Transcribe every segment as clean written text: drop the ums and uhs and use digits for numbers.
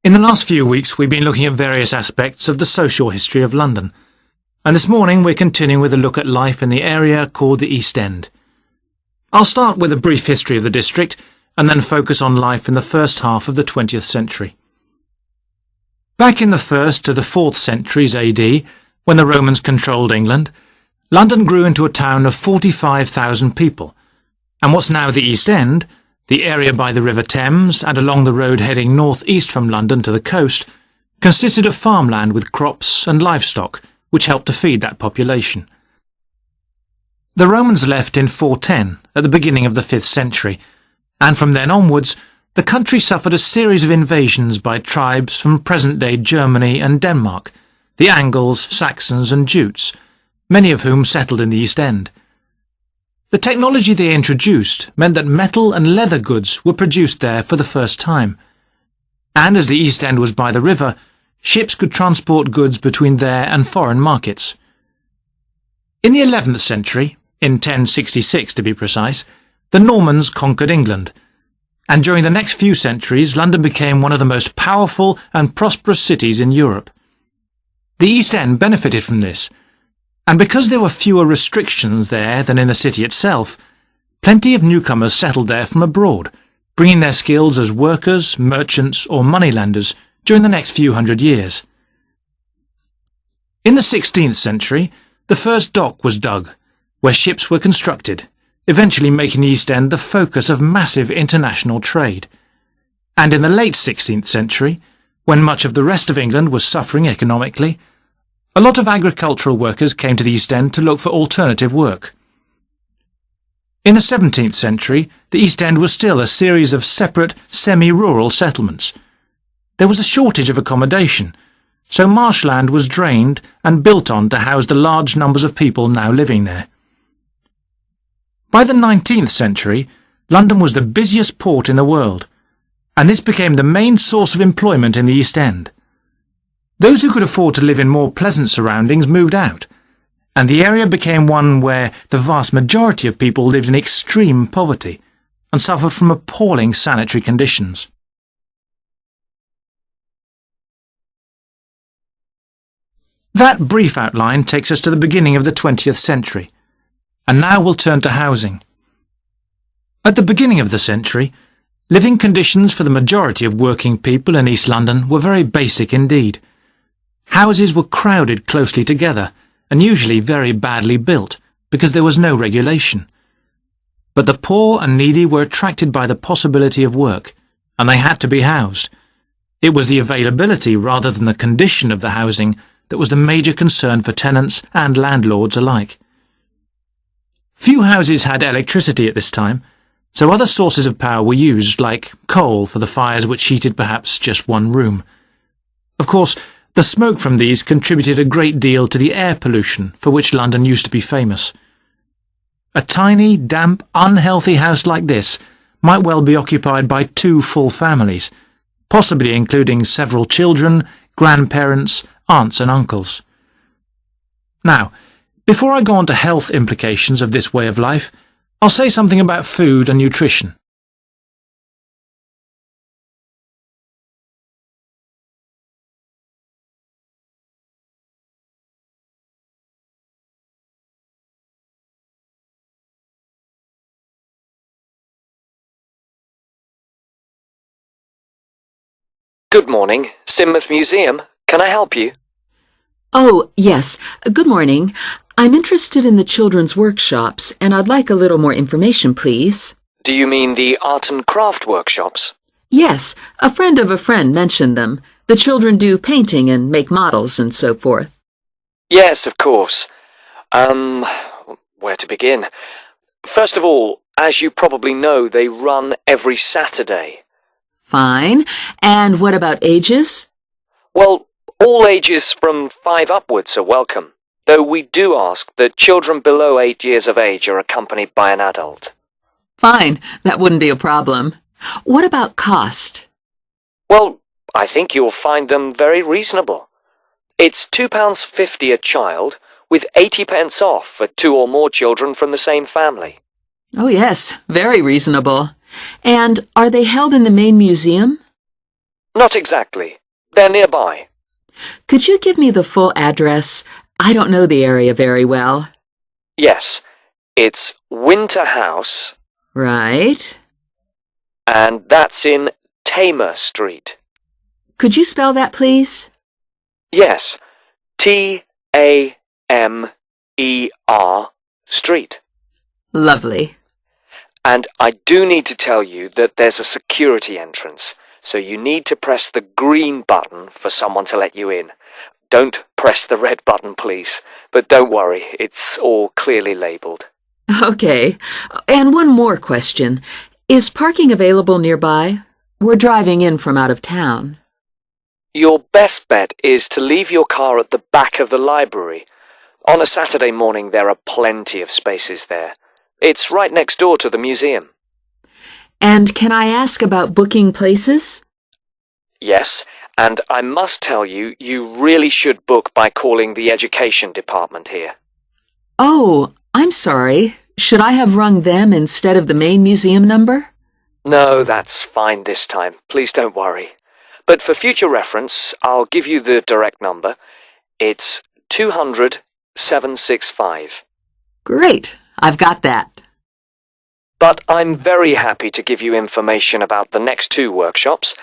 In the last few weeks, we've been looking at various aspects of the social history of London, and this morning we're continuing with a look at life in the area called the East End. I'll start with a brief history of the district, and then focus on life in the first half of the 20th century. Back in the 1st to the 4th centuries AD, when the Romans controlled England, London grew into a town of 45,000 people, and what's now the East End, the area by the River Thames and along the road heading north-east from London to the coast, consisted of farmland with crops and livestock, which helped to feed that population. The Romans left in 410, at the beginning of the 5th century, and from then onwards, the country suffered a series of invasions by tribes from present-day Germany and Denmark, the Angles, Saxons and Jutes, many of whom settled in the East End. The technology they introduced meant that metal and leather goods were produced there for the first time, and as the East End was by the river, ships could transport goods between there and foreign markets. In the 11th century, in 1066 to be precise, the Normans conquered England, and during the next few centuries London became one of the most powerful and prosperous cities in Europe. The East End benefited from this, and because there were fewer restrictions there than in the city itself, plenty of newcomers settled there from abroad, bringing their skills as workers, merchants or moneylenders during the next few hundred years. In the 16th century, the first dock was dug, where ships were constructed, eventually making the East End the focus of massive international trade. And in the late 16th century, when much of the rest of England was suffering economically, a lot of agricultural workers came to the East End to look for alternative work. In the 17th century, the East End was still a series of separate, semi-rural settlements. There was a shortage of accommodation, so marshland was drained and built on to house the large numbers of people now living there. By the 19th century, London was the busiest port in the world, and this became the main source of employment in the East End. Those who could afford to live in more pleasant surroundings moved out, and the area became one where the vast majority of people lived in extreme poverty and suffered from appalling sanitary conditions. That brief outline takes us to the beginning of the 20th century, and now we'll turn to housing. At the beginning of the century, living conditions for the majority of working people in East London were very basic indeed. Houses were crowded closely together, and usually very badly built, because there was no regulation. But the poor and needy were attracted by the possibility of work, and they had to be housed. It was the availability rather than the condition of the housing that was the major concern for tenants and landlords alike. Few houses had electricity at this time, so other sources of power were used, like coal for the fires which heated perhaps just one room. Of course, the smoke from these contributed a great deal to the air pollution for which London used to be famous. A tiny, damp, unhealthy house like this might well be occupied by 2 full families, possibly including several children, grandparents, aunts and uncles. Now, before I go on to health implications of this way of life, I'll say something about food and nutrition. Good morning, Sidmouth Museum. Can I help you? Oh, yes. Good morning. I'm interested in the children's workshops, and I'd like a little more information, please. Do you mean the art and craft workshops? Yes, a friend of a friend mentioned them. The children do painting and make models and so forth. Yes, of course. Where to begin? First of all, as you probably know, they run every Saturday. Fine. And what about ages? Well, all ages from 5 upwards are welcome, though we do ask that children below 8 years of age are accompanied by an adult. Fine. That wouldn't be a problem. What about cost? Well, I think you'll find them very reasonable. It's £2.50 a child, with 80p off for 2 or more children from the same family. Oh, yes. Very reasonable. And are they held in the main museum? Not exactly. They're nearby. Could you give me the full address? I don't know the area very well. Yes, it's Winter House, Right. and that's in Tamer Street. Could you spell that, please? Yes, Tamer Street. Lovely. And I do need to tell you that there's a security entrance, so you need to press the green button for someone to let you in. Don't press the red button, please. But don't worry, it's all clearly labelled. Okay. And one more question. Is parking available nearby? We're driving in from out of town. Your best bet is to leave your car at the back of the library. On a Saturday morning, there are plenty of spaces there. It's right next door to the museum. And can I ask about booking places? Yes, and I must tell you, you really should book by calling the education department here. Oh, I'm sorry. Should I have rung them instead of the main museum number? No, that's fine this time. Please don't worry. But for future reference, I'll give you the direct number. It's 200-765. Great. I've got that. But I'm very happy to give you information about the next two workshops.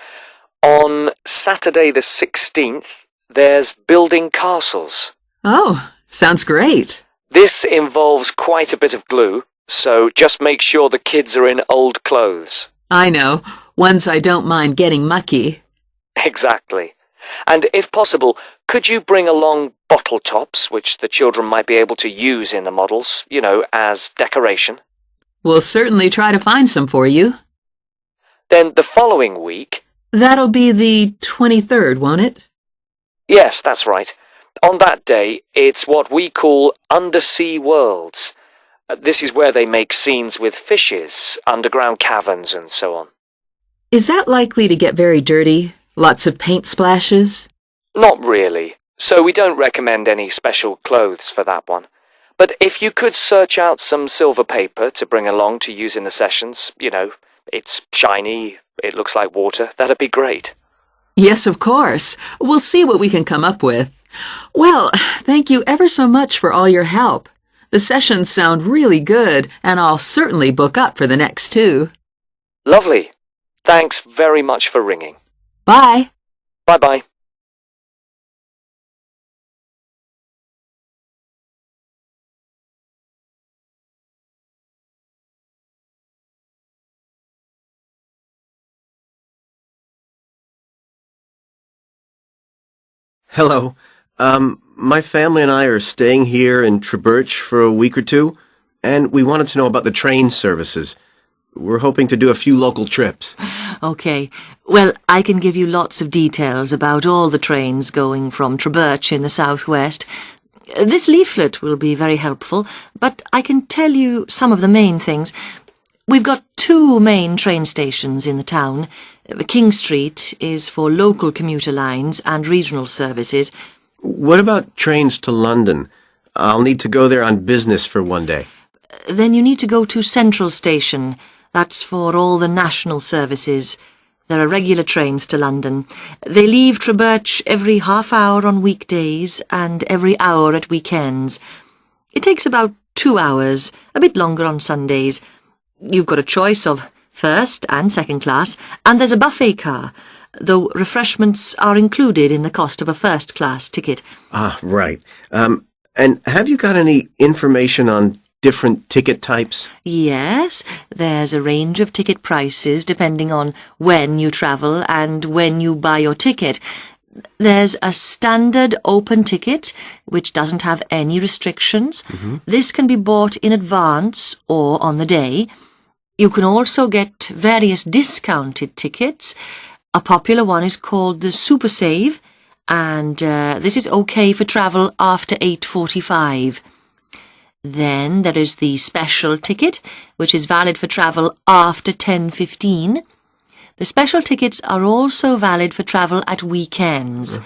On Saturday the 16th, there's building castles. Oh, sounds great. This involves quite a bit of glue, so just make sure the kids are in old clothes. I know. Ones I don't mind getting mucky. Exactly. And if possible, could you bring along bottle tops, which the children might be able to use in the models, as decoration? We'll certainly try to find some for you. Then the following week... That'll be the 23rd, won't it? Yes, that's right. On that day, it's what we call undersea worlds. This is where they make scenes with fishes, underground caverns, and so on. Is that likely to get very dirty? Lots of paint splashes? Not really, so we don't recommend any special clothes for that one. But if you could search out some silver paper to bring along to use in the sessions, it's shiny, it looks like water, that'd be great. Yes, of course. We'll see what we can come up with. Well, thank you ever so much for all your help. The sessions sound really good, and I'll certainly book up for the next two. Lovely. Thanks very much for ringing. Bye. Bye-bye. Hello. My family and I are staying here in Tribbirch for a week or two, and we wanted to know about the train services. We're hoping to do a few local trips. Okay. Well, I can give you lots of details about all the trains going from Tribbirch in the southwest. This leaflet will be very helpful, but I can tell you some of the main things. We've got two main train stations in the town. King Street is for local commuter lines and regional services. What about trains to London? I'll need to go there on business for one day. Then you need to go to Central Station. That's for all the national services. There are regular trains to London. They leave Tribbirch every half hour on weekdays and every hour at weekends. It takes about 2 hours, a bit longer on Sundays. You've got a choice of first and second class, and there's a buffet car, though refreshments are included in the cost of a first-class ticket. Ah, right. And have you got any information on different ticket types? Yes, there's a range of ticket prices depending on when you travel and when you buy your ticket. There's a standard open ticket, which doesn't have any restrictions. This can be bought in advance or on the day. You can also get various discounted tickets. A popular one is called the Super Save, and this is okay for travel after 8:45. Then there is the special ticket, which is valid for travel after 10:15. The special tickets are also valid for travel at weekends.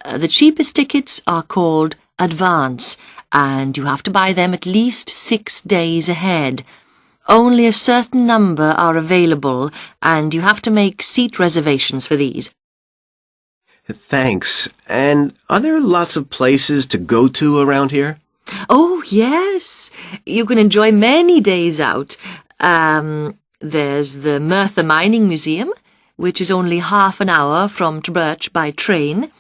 The cheapest tickets are called advance, and you have to buy them at least 6 days ahead. Only a certain number are available, and you have to make seat reservations for these. Thanks. And are there lots of places to go to around here? Oh, yes. You can enjoy many days out. There's the Merthyr Mining Museum, which is only half an hour from Trubirch by train.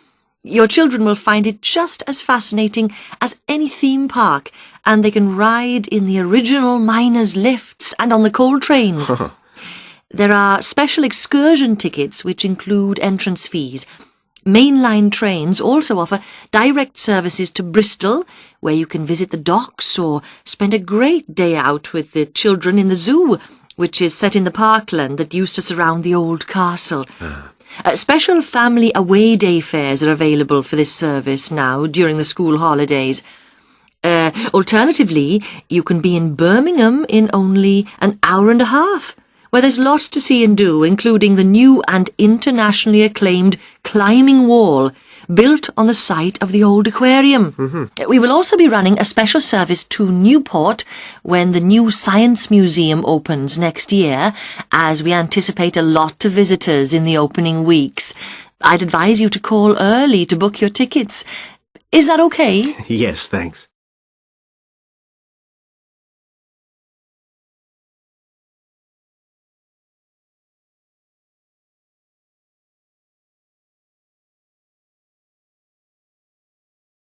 Your children will find it just as fascinating as any theme park, and they can ride in the original miners' lifts and on the coal trains. There are special excursion tickets which include entrance fees. Mainline trains also offer direct services to Bristol, where you can visit the docks or spend a great day out with the children in the zoo, which is set in the parkland that used to surround the old castle. Special family away day fares are available for this service now during the school holidays. Alternatively, you can be in Birmingham in only an hour and a half, where there's lots to see and do, including the new and internationally acclaimed climbing wall built on the site of the old aquarium. We will also be running a special service to Newport when the new Science Museum opens next year, as we anticipate a lot of visitors in the opening weeks. I'd advise you to call early to book your tickets. Is that okay? Yes, thanks.